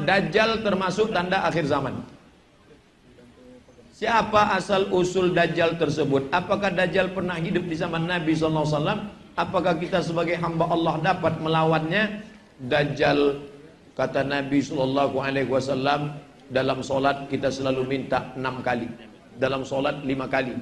Dajjal termasuk tanda akhir zaman. Siapa asal usul Dajjal tersebut? Apakah Dajjal pernah hidup di zaman Nabi SAW? Apakah kita sebagai hamba Allah dapat melawannya? Dajjal, kata Nabi SAW, dalam solat kita selalu minta 6 kali, dalam solat 5 kali.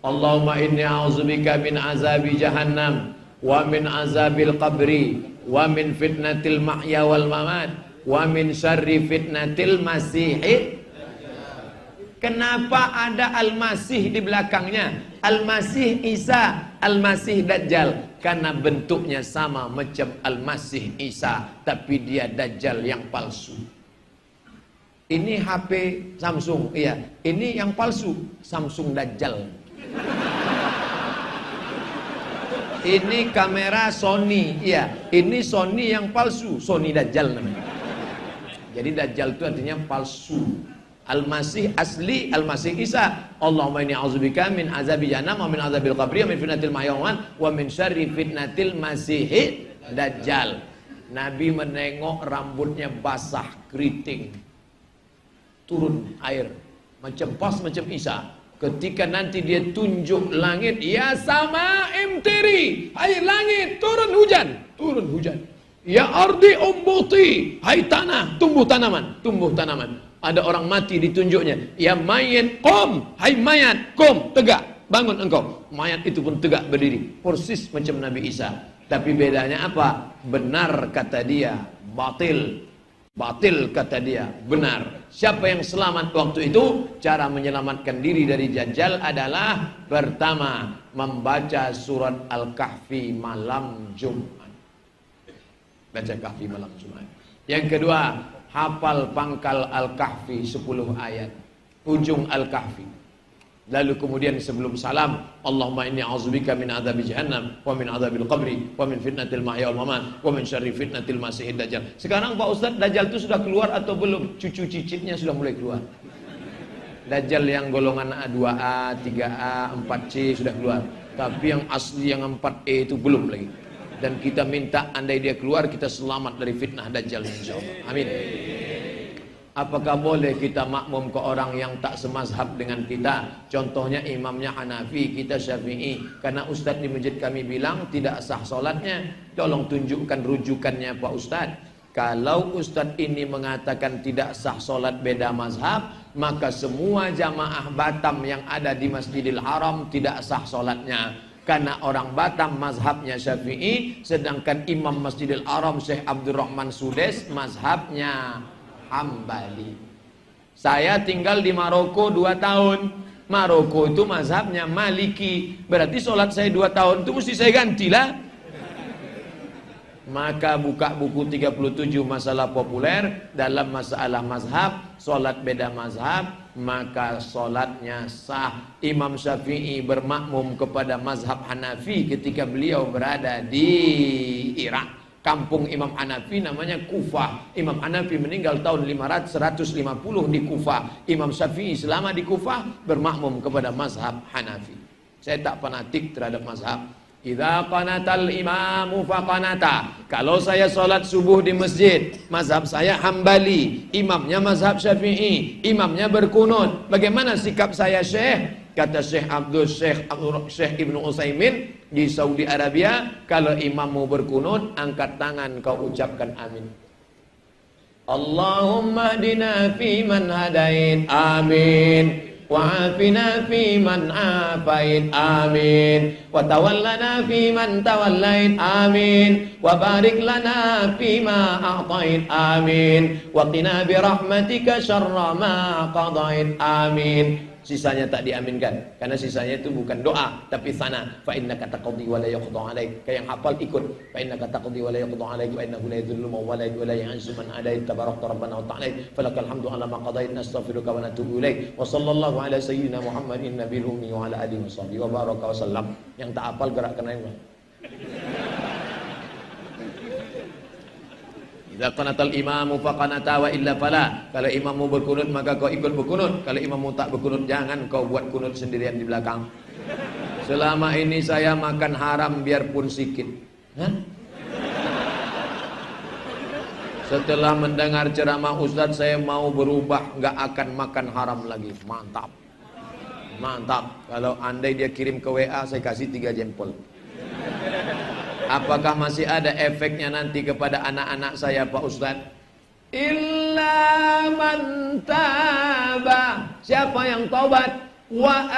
Allahumma inni a'udzubika min azabi jahannam, wa min azabil qabri, wa min fitnatil mahya wal mamat, wa min syarri fitnatil masihid. Kenapa ada Al-Masih di belakangnya? Al-Masih Isa, Al-Masih Dajjal. Karena bentuknya sama macam Al-Masih Isa, tapi dia Dajjal yang palsu. Ini HP Samsung, iya. Ini yang palsu, Samsung Dajjal. Ini kamera Sony, iya. Ini Sony yang palsu, Sony Dajjal namanya. Jadi Dajjal itu artinya palsu. Al-Masih asli, Al-Masih Isa. Allahumma inni a'udzubika min azabi jahannam wa min azabil qabri wa min fitnatil mahya wal mamat wa min syarri fitnatil masihid Dajjal. Nabi menengok rambutnya basah, keriting, turun air macam pas macam Isa. Ketika nanti dia tunjuk langit, ya sama imtiri, hai langit turun hujan, turun hujan. Ya ardi umbuti, hai tanah tumbuh tanaman. Ada orang mati ditunjuknya, ya mayat qom, hai mayat qom, tegak, bangun engkau. Mayat itu pun tegak berdiri, persis macam Nabi Isa. Tapi bedanya apa? Benar kata dia, batil. Batil kata dia, benar. Siapa yang selamat waktu itu? Cara menyelamatkan diri dari Dajjal adalah pertama, membaca surat Al-Kahfi malam Jumat. Baca Kahfi malam Jumat. Yang kedua, hafal pangkal Al-Kahfi 10 ayat, ujung Al-Kahfi. Lalu kemudian sebelum salam, Allahumma inni a'udzubika min adzabi jahannam wa min adzabil qabri wa min fitnatil mahya wal mamat wa min syarri fitnatil masihid dajjal. Sekarang Pak Ustadz, Dajjal itu sudah keluar atau belum? Cucu cicitnya sudah mulai keluar. Dajjal yang golongan A2A, 3A, 4C sudah keluar. Tapi yang asli yang 4E itu belum lagi. Dan kita minta andai dia keluar, kita selamat dari fitnah Dajjal insyaallah. Amin. Apakah boleh kita makmum ke orang yang tak semazhab dengan kita? Contohnya imamnya Hanafi, kita Syafi'i. Karena Ustadz di masjid kami bilang tidak sah solatnya. Tolong tunjukkan rujukannya Pak Ustadz. Kalau Ustadz ini mengatakan tidak sah solat beda mazhab, maka semua jamaah Batam yang ada di Masjidil Haram tidak sah solatnya. Karena orang Batam mazhabnya Syafi'i, sedangkan Imam Masjidil Haram Syekh Abdurrahman Sudes mazhabnya Hambali. Saya tinggal di Maroko 2 tahun. Maroko itu mazhabnya Maliki. Berarti sholat saya 2 tahun itu mesti saya gantilah. Maka buka buku 37 masalah populer dalam masalah mazhab, sholat beda mazhab, maka sholatnya sah. Imam Syafi'i bermakmum kepada mazhab Hanafi ketika beliau berada di Irak. Kampung Imam Hanafi namanya Kufah. Imam Hanafi meninggal tahun 150 di Kufah. Imam Syafi'i selama di Kufah bermakmum kepada mazhab Hanafi. Saya tak fanatik terhadap mazhab. Idza qanatal imamu faqanata. Kalau saya sholat subuh di masjid, mazhab saya Hambali, imamnya mazhab Syafi'i, imamnya berkunut. Bagaimana sikap saya, Syekh? Kata Syekh Ibnu Utsaimin di Saudi Arabia, kalau imammu berkunut, angkat tangan kau ucapkan amin. Allahumma hdina fi man hadait, amin. Wa'afina fi man afait, amin. Wa tawallana fi man tawallait, amin. Wa barik lana fi ma a'tait, amin. Wa qina bi rahmatika syarra ma qadait, amin. Sisanya tak diaminkan karena sisanya itu bukan doa tapi sana. Fa innaka taqdi wa la yuqda alaik. Kayak yang hafal ikut. Fa innaka taqdi wa la yuqda alaik wa innahu la yadhillu man walait wa la yu'izzu man adait. Tabarakta rabbana wa ta'ala. Falakal hamdu ala ma qadait. Nastaghfiruka wa natubu ilaik. Wa sallallahu ala sayyidina Muhammadin nabiyil ummi wa ala alihi washabbihi wa baraka wa sallam. Yang tak hafal gerakkan aja. Idza qanatal imamu faqanata wa illa fala. Kalau imammu berkunut maka kau ikut berkunut. Kalau imammu tak berkunut jangan kau buat kunut sendirian di belakang. Selama ini saya makan haram biarpun sikit. Setelah mendengar ceramah Ustadz, saya mau berubah, nggak akan makan haram lagi. Mantap. Mantap. Kalau andai dia kirim ke WA, saya kasih 3 jempol. Apakah masih ada efeknya nanti kepada anak-anak saya, Pak Ustadz? Illa man taba. Siapa yang taubat? Wa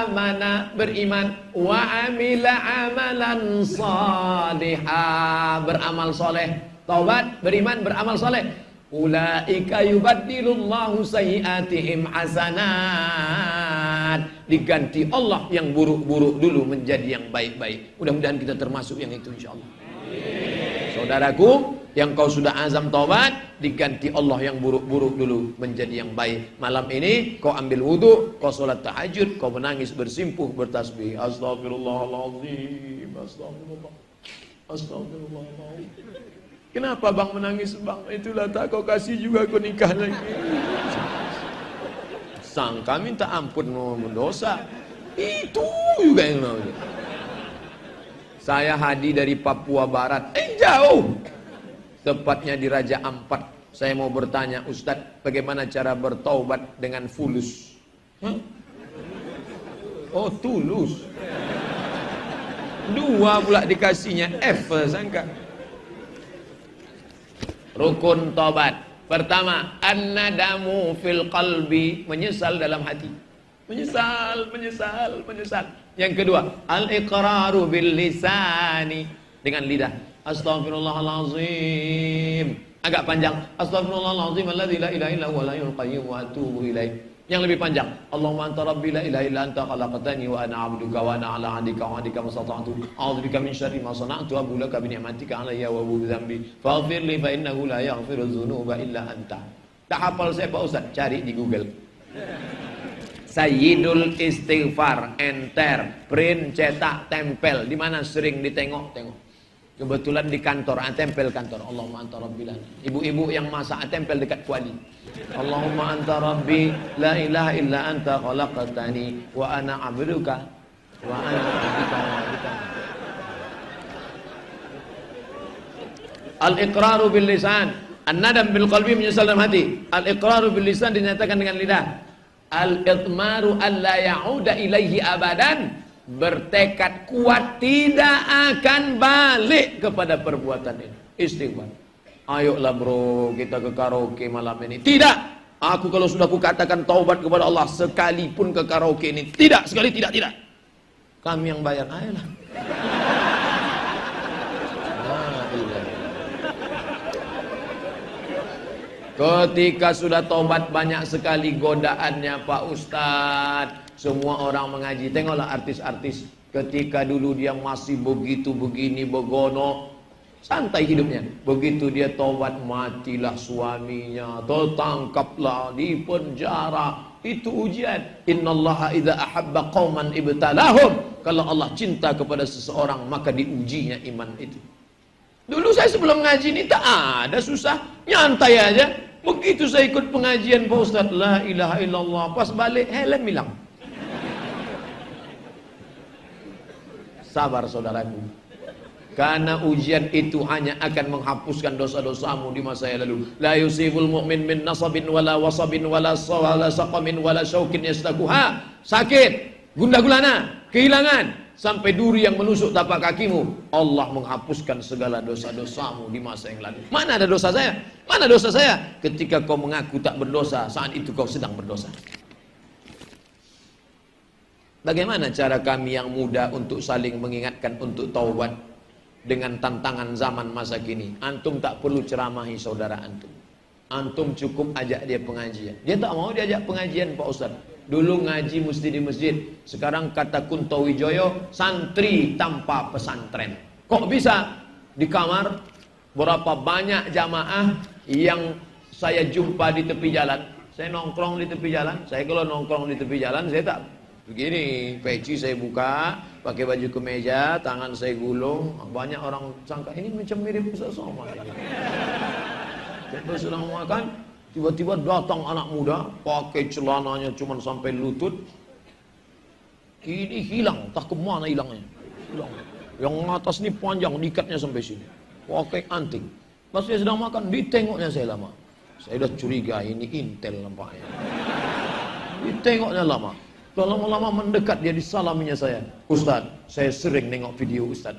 amana, beriman, wa amila amalan salihah, beramal soleh. Taubat, beriman, beramal soleh. Ulaika yubaddilullahu sayyiatihim hasanat. Diganti Allah yang buruk-buruk dulu menjadi yang baik-baik. Mudah-mudahan kita termasuk yang itu insyaallah. Saudaraku, yang kau sudah azam taubat, diganti Allah yang buruk-buruk dulu menjadi yang baik. Malam ini kau ambil wudu, kau sholat tahajud, kau menangis bersimpuh bertasbih. Astagfirullahaladzim, astagfirullah, astagfirullahaladzim. Kenapa bang menangis bang? Itulah tak kau kasih juga kau nikah lagi. Sangka minta ampun mau mendosa. Itu juga yang mau. Saya Hadi dari Papua Barat. Jauh. Tepatnya di Raja Ampat. Saya mau bertanya, Ustadz, bagaimana cara bertaubat dengan fulus? Hah? Oh, tulus. 2 pula dikasihnya F, sangka. Rukun taubat. Pertama, an-nadamu fil qalbi, menyesal dalam hati. Menyesal, menyesal, menyesal. Yang kedua, al-iqraru bil lisani, dengan lidah. Astaghfirullahalazim. Agak panjang. Astaghfirullahalazim alladzi la ilaha illa huwal hayyul qayyum wa atubu ilaih. Yang lebih panjang, Allahumma anta rabbi la ilaha illa anta khalaqtani wa ana 'abduka wa ana 'ala 'ahdika wa 'adika mastata'tu. A'udzubika min syarri ma sana'tu wa abu laka bi ni'matika 'alayya wa abu dzambi. Faghfir li fa innahu la yaghfiru dzunuba illa anta. Tak hafal saya Pak Ustaz, cari di Google. Sayyidul Istighfar, enter, print, cetak, tempel. Di mana sering ditengok-tengok. Kebetulan di kantor, tempel kantor. Allahumma anta rabbi lana. Ibu-ibu yang masak tempel dekat kuali. Allahumma anta rabbi la ilaha illa anta khalaqtani wa ana 'abduka wa ana 'abduka wa abduka. Al-iqraru bil lisan, an-nadam bil qalbi, menyesal dalam hati. Al-iqraru bil lisan dinyatakan dengan lidah. Al-idmaru alla ya'uda ilaihi abadan, bertekad kuat tidak akan balik kepada perbuatan ini. Istighfar. Ayolah bro, kita ke karaoke malam ini. Tidak. Aku kalau sudah kukatakan taubat kepada Allah, sekalipun ke karaoke ini, tidak, sekali tidak, tidak. Kami yang bayar. Ayolah. Ketika sudah taubat, banyak sekali godaannya Pak Ustadz. Semua orang mengaji. Tengoklah artis-artis. Ketika dulu dia masih begitu begini begono, santai hidupnya. Begitu dia taubat, matilah suaminya, tertangkaplah, di penjara. Itu ujian. Innallaha idza ahabba qauman ibtalahum. Kalau Allah cinta kepada seseorang, maka diujinya iman itu. Dulu saya sebelum ngaji ini tak ada susah, nyantai aja. Begitu saya ikut pengajian Pak Ustadz, la ilaha illallah, pas balik helm hilang. Sabar saudaraku, karena ujian itu hanya akan menghapuskan dosa-dosamu di masa yang lalu. La yusibul mu'min min nasabin wala wasabin wala saqamin wala syaukin yastakuha. Sakit, gundah gulana, kehilangan, sampai duri yang menusuk tapak kakimu. Allah menghapuskan segala dosa-dosamu di masa yang lalu. Mana ada dosa saya? Mana dosa saya? Ketika kau mengaku tak berdosa, saat itu kau sedang berdosa. Bagaimana cara kami yang muda untuk saling mengingatkan untuk taubat dengan tantangan zaman masa kini? Antum tak perlu ceramahi saudara antum. Antum cukup ajak dia pengajian. Dia tak mau diajak pengajian Pak Ustaz. Dulu ngaji mesti di masjid. Sekarang kata Kunto Wijoyo, santri tanpa pesantren. Kok bisa? Di kamar, berapa banyak jamaah yang saya jumpa di tepi jalan. Saya nongkrong di tepi jalan. Saya kalau nongkrong di tepi jalan, saya tak begini, peci saya buka, pakai baju kemeja, tangan saya gulung. Banyak orang sangka ini macam mirip Ustaz Somad. Kita sedang makan, tiba-tiba datang anak muda, pakai celananya cuma sampai lutut. Ini hilang, tak kemana hilangnya. Hilang. Yang atas ini panjang, ikatnya sampai sini. Pakai anting. Pas saya sedang makan, ditengoknya saya lama. Saya udah curiga ini intel nampaknya. Ditengoknya lama. Lama-lama mendekat dia disalaminya saya. Ustaz, saya sering nengok video Ustaz.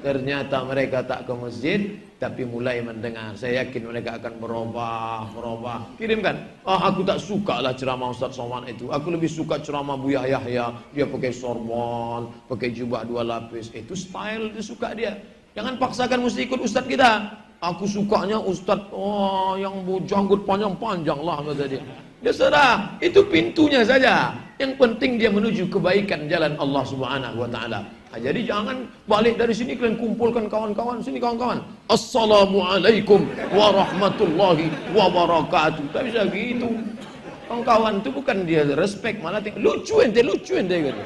Ternyata mereka tak ke masjid, tapi mulai mendengar. Saya yakin mereka akan merubah. Kirimkan. Aku tak suka lah ceramah Ustaz Somad itu. Aku lebih suka ceramah Buya Yahya. Dia pakai sorban, pakai jubah 2 lapis. Itu style, dia suka dia. Jangan paksakan mesti ikut Ustaz kita. Aku sukanya Ustaz yang janggut panjang-panjang lah, kata dia. Dia serah, itu pintunya saja. Yang penting dia menuju kebaikan jalan Allah Subhanahu wa taala. Jadi jangan balik dari sini kalian kumpulkan kawan-kawan, sini kawan-kawan. Assalamualaikum warahmatullahi wabarakatuh. Tak bisa gitu. Kawan-kawan itu bukan dia respect, malah lucu ente gitu.